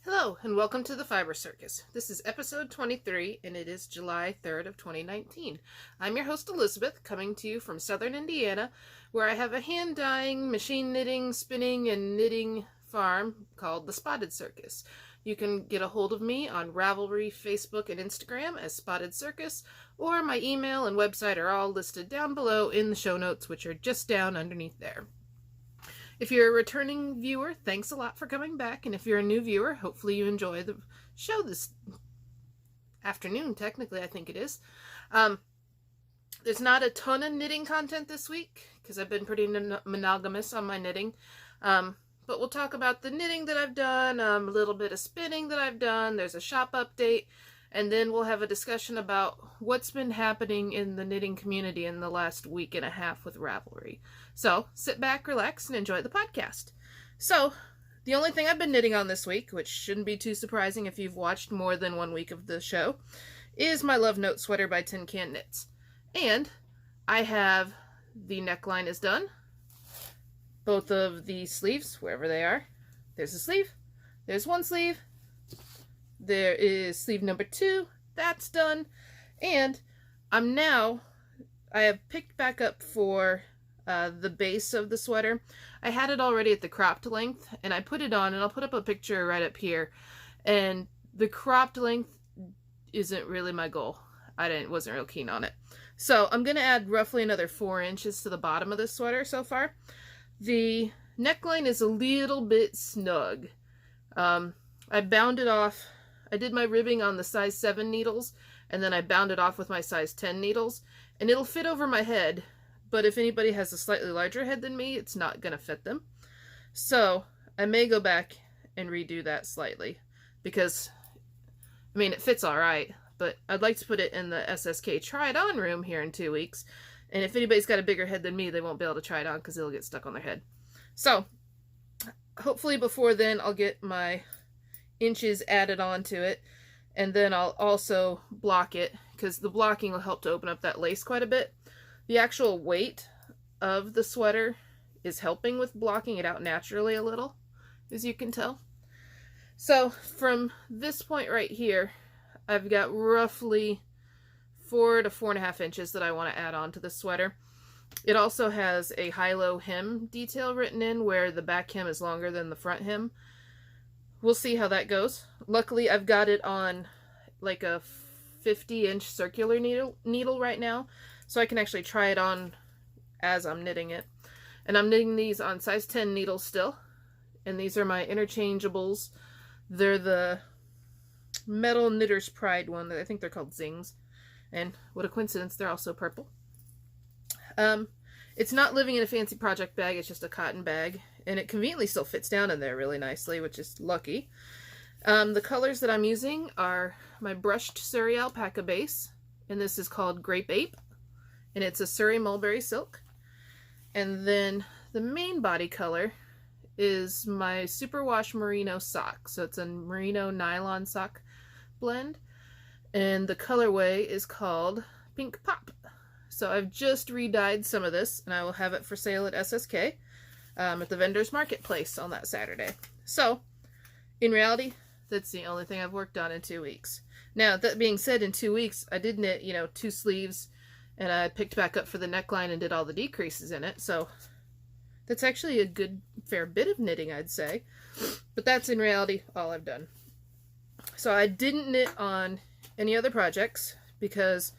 Hello and welcome to the Fibre Circus. This is episode 23 and it is July 3rd of 2019. I'm your host Elizabeth, coming to you from southern Indiana, where I have a hand dyeing, machine knitting, spinning, and knitting farm called the Spotted Circus. You can get a hold of me on Ravelry, Facebook, and Instagram as Spotted Circus, or my email and website are all listed down below in the show notes, which are just down underneath there. If you're a returning viewer, thanks a lot for coming back. And if you're a new viewer, hopefully you enjoy the show this afternoon, technically, I think it is. There's not a ton of knitting content this week, because I've been pretty monogamous on my knitting. But we'll talk about the knitting that I've done, a little bit of spinning that I've done, there's a shop update, and then we'll have a discussion about what's been happening in the knitting community in the last week and a half with Ravelry. So sit back, relax, and enjoy the podcast. So the only thing I've been knitting on this week, which shouldn't be too surprising if you've watched more than 1 week of the show, is my Love Note sweater by TinCan Knits. And I have the neckline is done. Both of the sleeves, wherever they are. There's a sleeve. There's one sleeve. There is sleeve number 2. That's done. And I have picked back up for the base of the sweater. I had it already at the cropped length, and I put it on, and I'll put up a picture right up here. And the cropped length isn't really my goal. Wasn't real keen on it. So I'm going to add roughly another 4 inches to the bottom of this sweater so far. The neckline is a little bit snug. I bound it off. I did my ribbing on the size 7 needles, and then I bound it off with my size 10 needles, and it'll fit over my head, but if anybody has a slightly larger head than me, it's not going to fit them. So I may go back and redo that slightly, because, I mean, it fits alright, but I'd like to put it in the SSK try-it-on room here in 2 weeks, and if anybody's got a bigger head than me, they won't be able to try it on because it'll get stuck on their head. So, hopefully before then, I'll get my inches added onto it, and then I'll also block it, because the blocking will help to open up that lace quite a bit. The actual weight of the sweater is helping with blocking it out naturally a little, as you can tell. So from this point right here, I've got roughly 4 to 4.5 inches that I want to add on to the sweater. It also has a high-low hem detail written in, where the back hem is longer than the front hem. We'll see how that goes. Luckily, I've got it on like a 50-inch circular needle right now, so I can actually try it on as I'm knitting it. And I'm knitting these on size 10 needles still, and these are my interchangeables. They're the Metal Knitter's Pride one. I think they're called Zings, and what a coincidence, they're also purple. It's not living in a fancy project bag, it's just a cotton bag, and it conveniently still fits down in there really nicely, which is lucky. The colors that I'm using are my brushed Suri alpaca base, and this is called Grape, and it's a Suri mulberry silk. And then the main body color is my Superwash merino sock, so it's a merino nylon sock blend, and the colorway is called Pink.Pop. So I've just re-dyed some of this, and I will have it for sale at SSK at the vendor's marketplace on that Saturday. So, in reality, that's the only thing I've worked on in 2 weeks. Now, that being said, in 2 weeks, I did knit, 2 sleeves, and I picked back up for the neckline and did all the decreases in it. So, that's actually a good, fair bit of knitting, I'd say. But that's, in reality, all I've done. So, I didn't knit on any other projects, because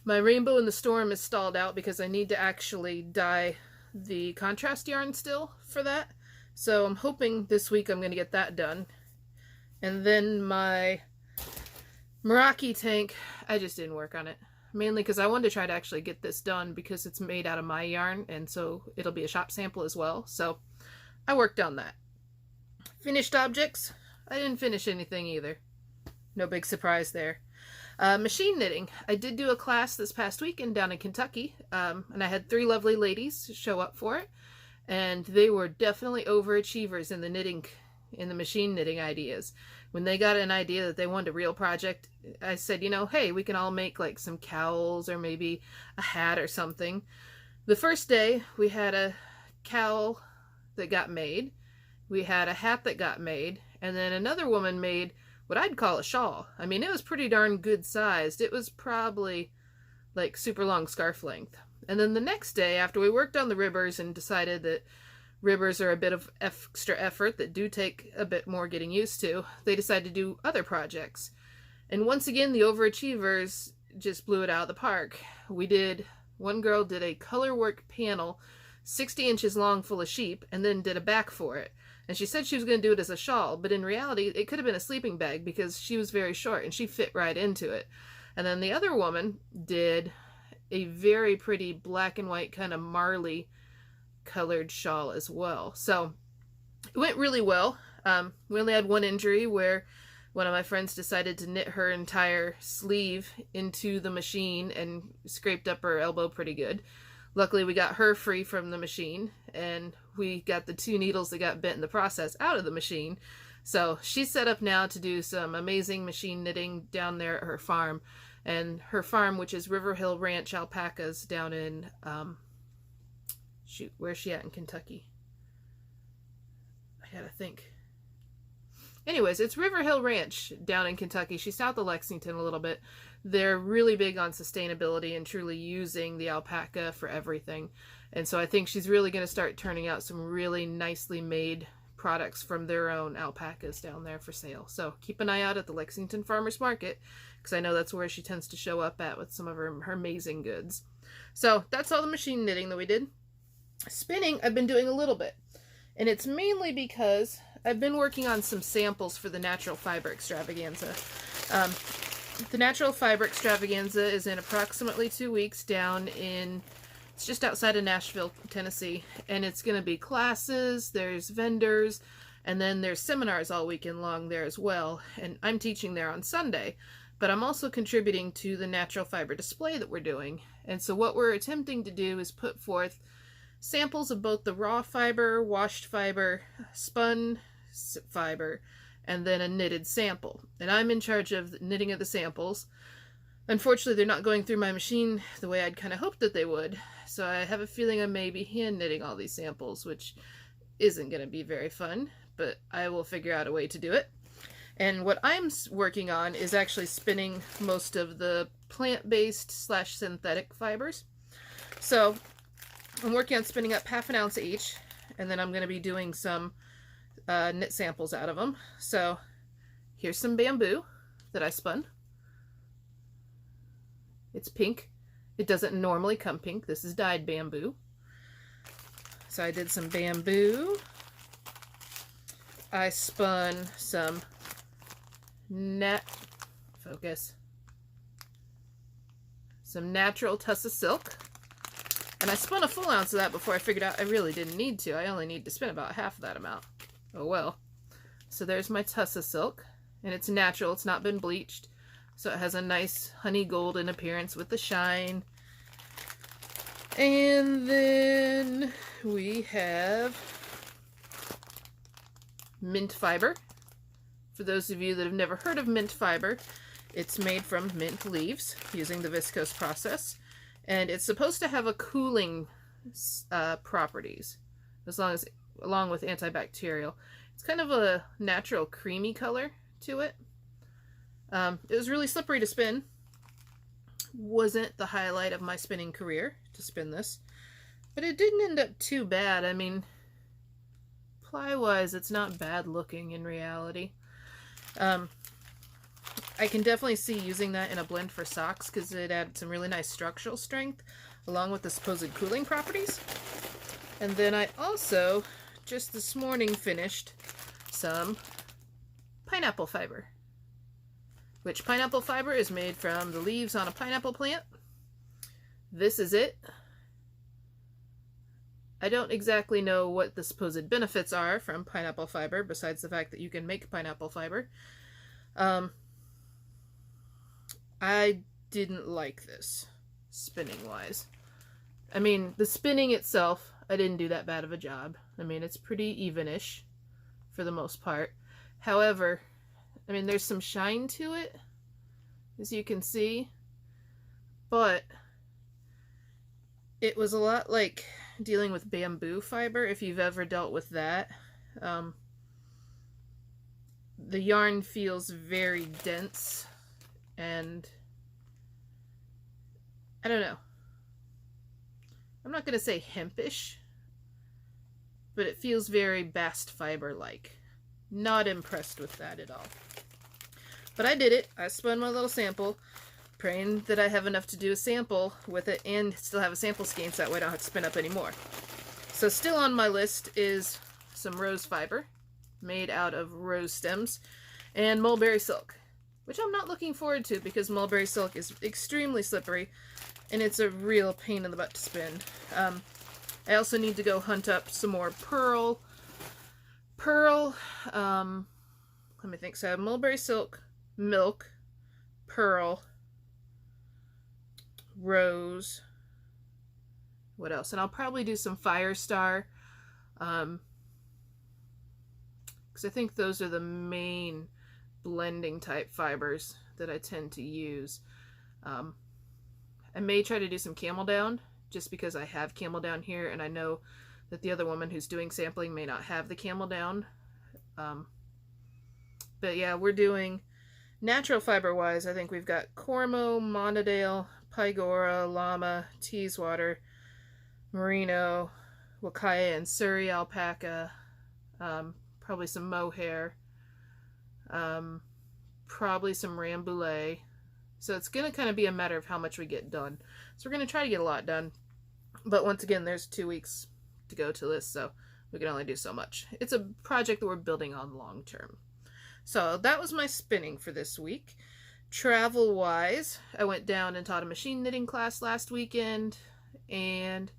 my Rainbow in the Storm is stalled out because I need to actually dye the contrast yarn still for that. So I'm hoping this week I'm going to get that done. And then my Meraki tank, I just didn't work on it. Mainly because I wanted to try to actually get this done because it's made out of my yarn, and so it'll be a shop sample as well. So I worked on that. Finished objects, I didn't finish anything either. No big surprise there. Machine knitting. I did do a class this past weekend down in Kentucky, and I had 3 lovely ladies show up for it, and they were definitely overachievers in the machine knitting ideas. When they got an idea that they wanted a real project, I said, hey, we can all make like some cowls or maybe a hat or something. The first day we had a cowl that got made, we had a hat that got made, And then another woman made what I'd call a shawl. I mean, it was pretty darn good sized. It was probably like super long scarf length. And then the next day, after we worked on the ribbers and decided that ribbers are a bit of extra effort that do take a bit more getting used to, they decided to do other projects. And once again, the overachievers just blew it out of the park. One girl did a color work panel 60 inches long full of sheep and then did a back for it. And she said she was going to do it as a shawl, but in reality, it could have been a sleeping bag because she was very short and she fit right into it. And then the other woman did a very pretty black and white kind of marley colored shawl as well. So it went really well. We only had one injury where one of my friends decided to knit her entire sleeve into the machine and scraped up her elbow pretty good. Luckily, we got her free from the machine, and we got the 2 needles that got bent in the process out of the machine. So she's set up now to do some amazing machine knitting down there at her farm. And her farm, which is River Hill Ranch Alpacas down in, where's she at in Kentucky? I gotta think. Anyways, it's River Hill Ranch down in Kentucky. She's south of Lexington a little bit. They're really big on sustainability and truly using the alpaca for everything. And so I think she's really going to start turning out some really nicely made products from their own alpacas down there for sale. So keep an eye out at the Lexington Farmers Market, because I know that's where she tends to show up at with some of her amazing goods. So that's all the machine knitting that we did. Spinning, I've been doing a little bit. And it's mainly because I've been working on some samples for the Natural Fiber Extravaganza. The Natural Fiber Extravaganza is in approximately 2 weeks down in, it's just outside of Nashville, Tennessee. And it's going to be classes, there's vendors, and then there's seminars all weekend long there as well. And I'm teaching there on Sunday. But I'm also contributing to the natural fiber display that we're doing. And so what we're attempting to do is put forth samples of both the raw fiber, washed fiber, spun fiber, and then a knitted sample. And I'm in charge of the knitting of the samples. Unfortunately, they're not going through my machine the way I'd kind of hoped that they would. So I have a feeling I may be hand knitting all these samples, which isn't going to be very fun, but I will figure out a way to do it. And what I'm working on is actually spinning most of the plant-based / synthetic fibers. So I'm working on spinning up 1/2 ounce each, and then I'm going to be doing some knit samples out of them. So here's some bamboo that I spun. It's pink. It doesn't normally come pink. This is dyed bamboo. So I did some bamboo. I spun some some natural tussa silk, and I spun a full ounce of that before I figured out I really didn't need to. I only need to spin about half of that amount. Oh well. So there's my tussa silk, and it's natural, it's not been bleached, so it has a nice honey golden appearance with the shine. And then we have mint fiber. For those of you that have never heard of mint fiber, it's made from mint leaves using the viscose process, and it's supposed to have a cooling properties, along with antibacterial. It's kind of a natural creamy color to it. It was really slippery to spin. Wasn't the highlight of my spinning career to spin this, but it didn't end up too bad. I mean, ply-wise, it's not bad looking in reality. I can definitely see using that in a blend for socks because it added some really nice structural strength along with the supposed cooling properties. And then I also just this morning finished some pineapple fiber, which pineapple fiber is made from the leaves on a pineapple plant. This is it. I don't exactly know what the supposed benefits are from pineapple fiber, besides the fact that you can make pineapple fiber. I didn't like this, spinning-wise. I mean, the spinning itself, I didn't do that bad of a job. I mean, it's pretty even-ish for the most part. However, I mean, there's some shine to it, as you can see, but it was a lot like dealing with bamboo fiber, if you've ever dealt with that. the yarn feels very dense, and I don't know. I'm not going to say hempish, but it feels very bast fiber-like. Not impressed with that at all. But I did it. I spun my little sample, praying that I have enough to do a sample with it and still have a sample skein so that way I don't have to spin up anymore. So still on my list is some rose fiber made out of rose stems and mulberry silk, which I'm not looking forward to because mulberry silk is extremely slippery and it's a real pain in the butt to spin. I also need to go hunt up some more pearl. Let me think. So I have mulberry silk, milk, pearl, rose. What else? And I'll probably do some Firestar, because I think those are the main blending type fibers that I tend to use. I may try to do some camel down just because I have camel down here, and I know that the other woman who's doing sampling may not have the camel down. But yeah, we're doing natural fiber wise. I think we've got Cormo, Monadale, Pygora, Llama, Teeswater, Merino, Wakaya, and Suri alpaca. Probably some mohair. Probably some Rambouillet. So it's going to kind of be a matter of how much we get done. So we're going to try to get a lot done. But once again, there's 2 weeks to go to this, so we can only do so much. It's a project that we're building on long term. So that was my spinning for this week. Travel-wise, I went down and taught a machine knitting class last weekend, and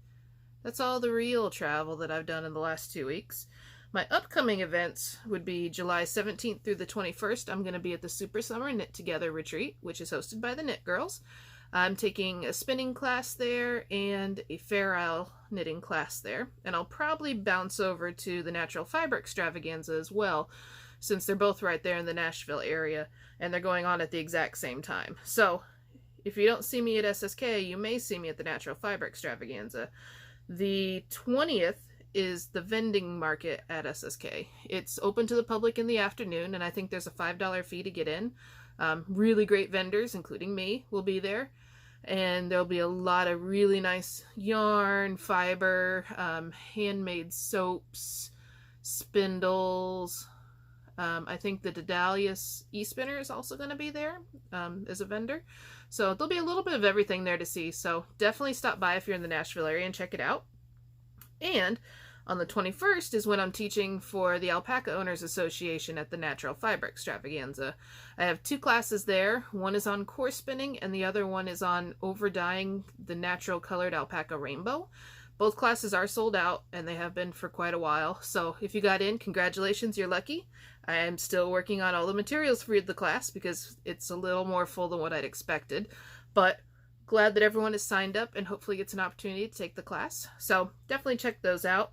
that's all the real travel that I've done in the last 2 weeks. My upcoming events would be July 17th through the 21st. I'm going to be at the Super Summer Knit Together Retreat, which is hosted by the Knit Girls. I'm taking a spinning class there and a Fair Isle knitting class there. And I'll probably bounce over to the Natural Fiber Extravaganza as well, since they're both right there in the Nashville area, and they're going on at the exact same time. So if you don't see me at SSK, you may see me at the Natural Fiber Extravaganza. The 20th is the vending market at SSK. It's open to the public in the afternoon, and I think there's a $5 fee to get in. Really great vendors, including me, will be there. And there'll be a lot of really nice yarn, fiber, handmade soaps, spindles. I think the Dedalius e-spinner is also going to be there as a vendor. So there'll be a little bit of everything there to see. So definitely stop by if you're in the Nashville area and check it out. And on the 21st is when I'm teaching for the Alpaca Owners Association at the Natural Fiber Extravaganza. I have 2 classes there. One is on corespinning and the other one is on overdyeing the natural colored alpaca rainbow. Both classes are sold out, and they have been for quite a while. So if you got in, congratulations, you're lucky. I am still working on all the materials for the class because it's a little more full than what I'd expected. But glad that everyone is signed up and hopefully gets an opportunity to take the class. So definitely check those out.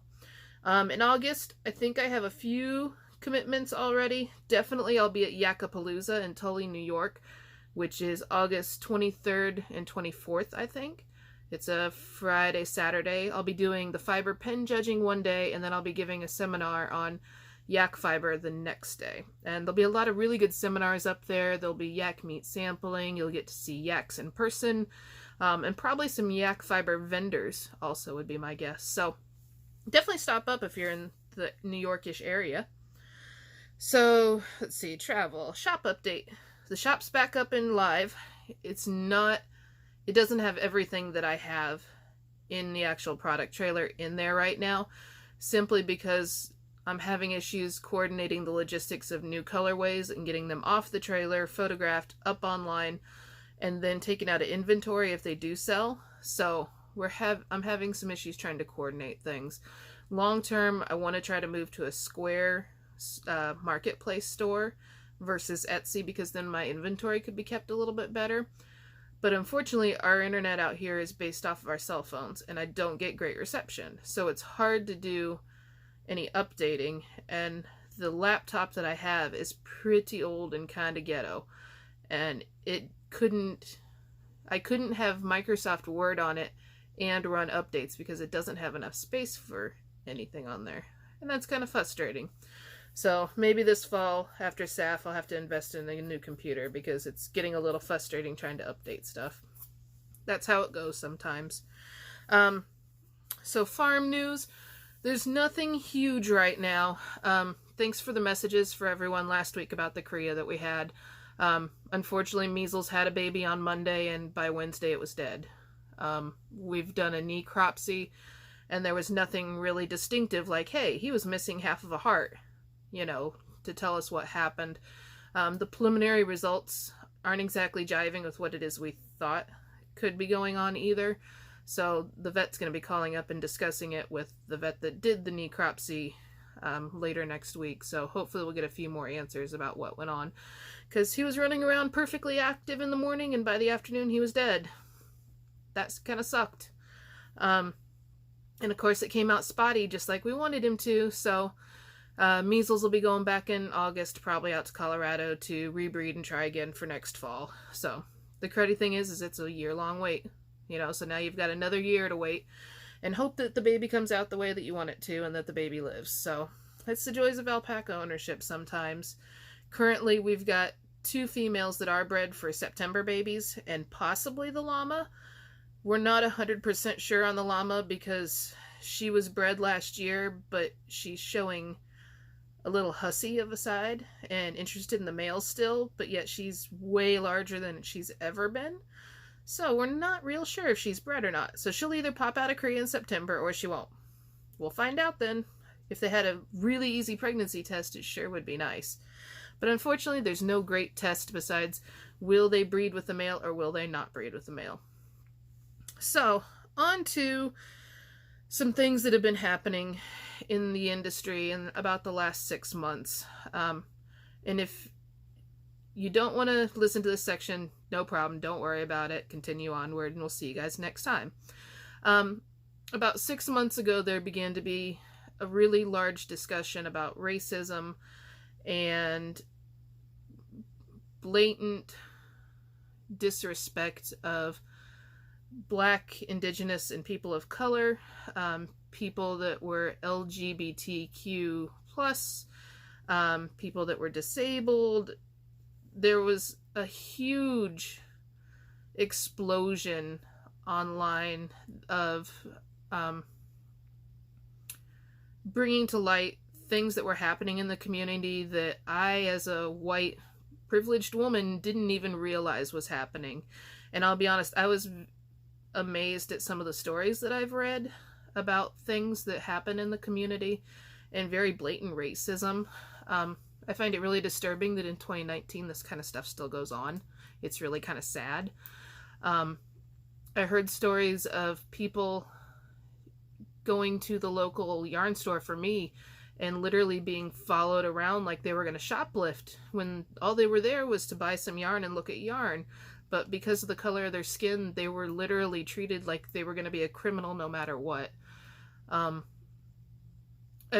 In August, I think I have a few commitments already. Definitely I'll be at Yakapalooza in Tully, New York, which is August 23rd and 24th, I think. It's a Friday, Saturday. I'll be doing the fiber pen judging one day, and then I'll be giving a seminar on yak fiber the next day. And there'll be a lot of really good seminars up there. There'll be yak meat sampling. You'll get to see yaks in person, and probably some yak fiber vendors also would be my guess. So definitely stop up if you're in the New Yorkish area. So let's see, travel, shop update. The shop's back up and live. It doesn't have everything that I have in the actual product trailer in there right now, simply because I'm having issues coordinating the logistics of new colorways and getting them off the trailer, photographed, up online, and then taken out of inventory if they do sell. So I'm having some issues trying to coordinate things. Long term, I want to try to move to a Square marketplace store versus Etsy, because then my inventory could be kept a little bit better. But unfortunately, our internet out here is based off of our cell phones, and I don't get great reception. So it's hard to do any updating, and the laptop that I have is pretty old and kind of ghetto. And I couldn't have Microsoft Word on it and run updates because it doesn't have enough space for anything on there. And that's kind of frustrating. So maybe this fall after SAFF I'll have to invest in a new computer because it's getting a little frustrating trying to update stuff. That's how it goes sometimes. So farm news, there's nothing huge right now. Thanks for the messages for everyone last week about the Korea that we had. Unfortunately, measles had a baby on Monday, and by Wednesday it was dead. We've done a necropsy, and there was nothing really distinctive like, hey, he was missing half of a heart, you know, to tell us what happened. The preliminary results aren't exactly jiving with what it is we thought could be going on either. So the vet's going to be calling up and discussing it with the vet that did the necropsy later next week. So hopefully we'll get a few more answers about what went on. Because he was running around perfectly active in the morning, and by the afternoon he was dead. That's kind of sucked. And of course it came out spotty just like we wanted him to. So measles will be going back in August, probably out to Colorado to rebreed and try again for next fall. So the cruddy thing is it's a year-long wait. You know, so now you've got another year to wait and hope that the baby comes out the way that you want it to and that the baby lives. So that's the joys of alpaca ownership sometimes. Currently, we've got 2 females that are bred for September babies and possibly the llama. We're not 100% sure on the llama because she was bred last year, but she's showing a little hussy of a side and interested in the males still, but yet she's way larger than she's ever been. So we're not real sure if she's bred or not. So she'll either pop out of Korea in September or she won't. We'll find out then. If they had a really easy pregnancy test, it sure would be nice. But unfortunately, there's no great test besides will they breed with the male or will they not breed with the male. So on to some things that have been happening in the industry in about the last 6 months. And if you don't want to listen to this section, no problem. Don't worry about it. Continue onward, and we'll see you guys next time. About 6 months ago, there began to be a really large discussion about racism and blatant disrespect of Black, Indigenous, and people of color, people that were LGBTQ+, people that were disabled. There was a huge explosion online of bringing to light things that were happening in the community that I, as a white privileged woman, didn't even realize was happening. And I'll be honest, I was amazed at some of the stories that I've read about things that happen in the community and very blatant racism. I find it really disturbing that in 2019 this kind of stuff still goes on. It's really kind of sad. I heard stories of people going to the local yarn store for me and literally being followed around like they were going to shoplift when all they were there was to buy some yarn and look at yarn. But because of the color of their skin, they were literally treated like they were going to be a criminal no matter what. I've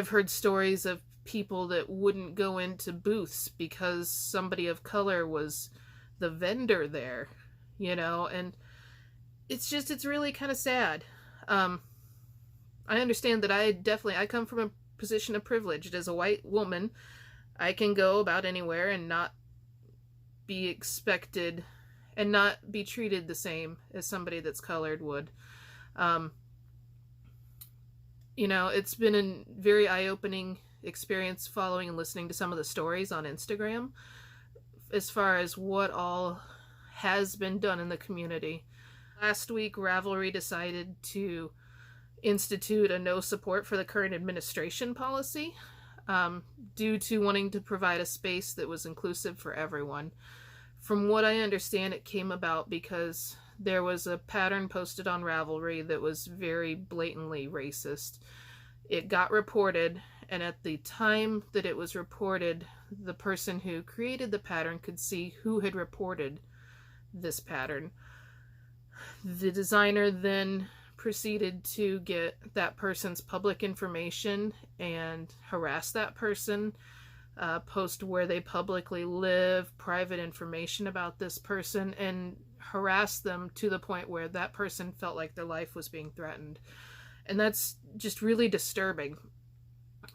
heard stories of people that wouldn't go into booths because somebody of color was the vendor there, you know, and it's really kind of sad. I understand that I come from a position of privilege. As a white woman, I can go about anywhere and not be expected and not be treated the same as somebody that's colored would. You know, it's been a very eye-opening experience following and listening to some of the stories on Instagram as far as what all has been done in the community. Last week, Ravelry decided to institute a no support for the current administration policy due to wanting to provide a space that was inclusive for everyone. From what I understand, it came about because there was a pattern posted on Ravelry that was very blatantly racist. It got reported, and at the time that it was reported, the person who created the pattern could see who had reported this pattern. The designer then proceeded to get that person's public information and harass that person, post where they publicly live, private information about this person, and harass them to the point where that person felt like their life was being threatened. And that's just really disturbing.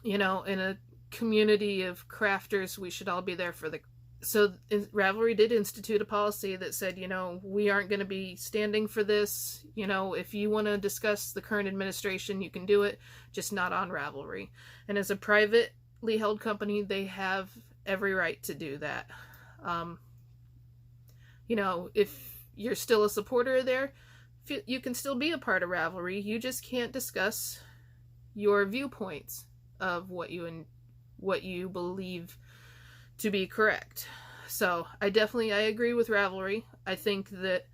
You know, in a community of crafters, we should all be there for the... So Ravelry did institute a policy that said, you know, we aren't going to be standing for this. You know, if you want to discuss the current administration, you can do it, just not on Ravelry. And as a privately held company, they have every right to do that. You know, if you're still a supporter there, you can still be a part of Ravelry. You just can't discuss your viewpoints of what you believe to be correct. So I agree with Ravelry. I think that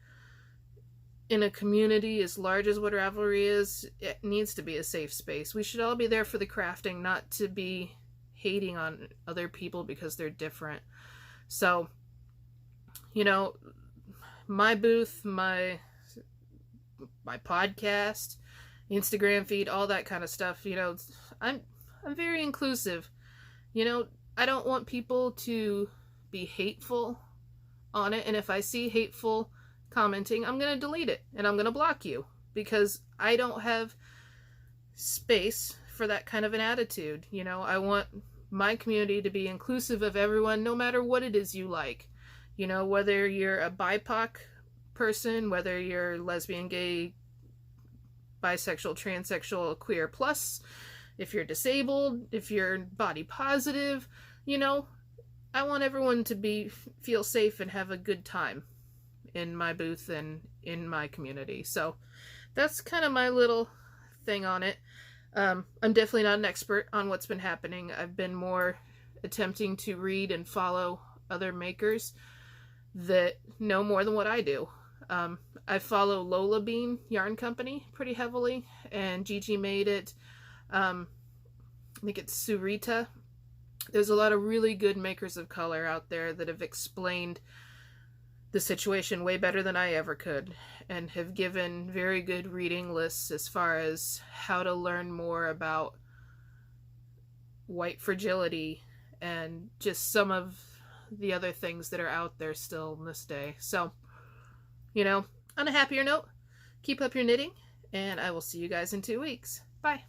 in a community as large as what Ravelry is, it needs to be a safe space. We should all be there for the crafting, not to be hating on other people because they're different. So, you know, my booth, my podcast, Instagram feed, all that kind of stuff, you know, I'm very inclusive. You know, I don't want people to be hateful on it, and if I see hateful commenting, I'm going to delete it, and I'm going to block you, because I don't have space for that kind of an attitude. You know, I want my community to be inclusive of everyone, no matter what it is you like. You know, whether you're a BIPOC person, whether you're lesbian, gay, bisexual, transsexual, queer plus, if you're disabled, if you're body positive, you know, I want everyone to feel safe and have a good time in my booth and in my community. So that's kind of my little thing on it. I'm definitely not an expert on what's been happening. I've been more attempting to read and follow other makers that know more than what I do. I follow Lola Bean Yarn Company pretty heavily, and Gigi made it. I think it's Surita. There's a lot of really good makers of color out there that have explained the situation way better than I ever could, and have given very good reading lists as far as how to learn more about white fragility and just some of the other things that are out there still in this day. So, you know, on a happier note, keep up your knitting, and I will see you guys in 2 weeks. Bye.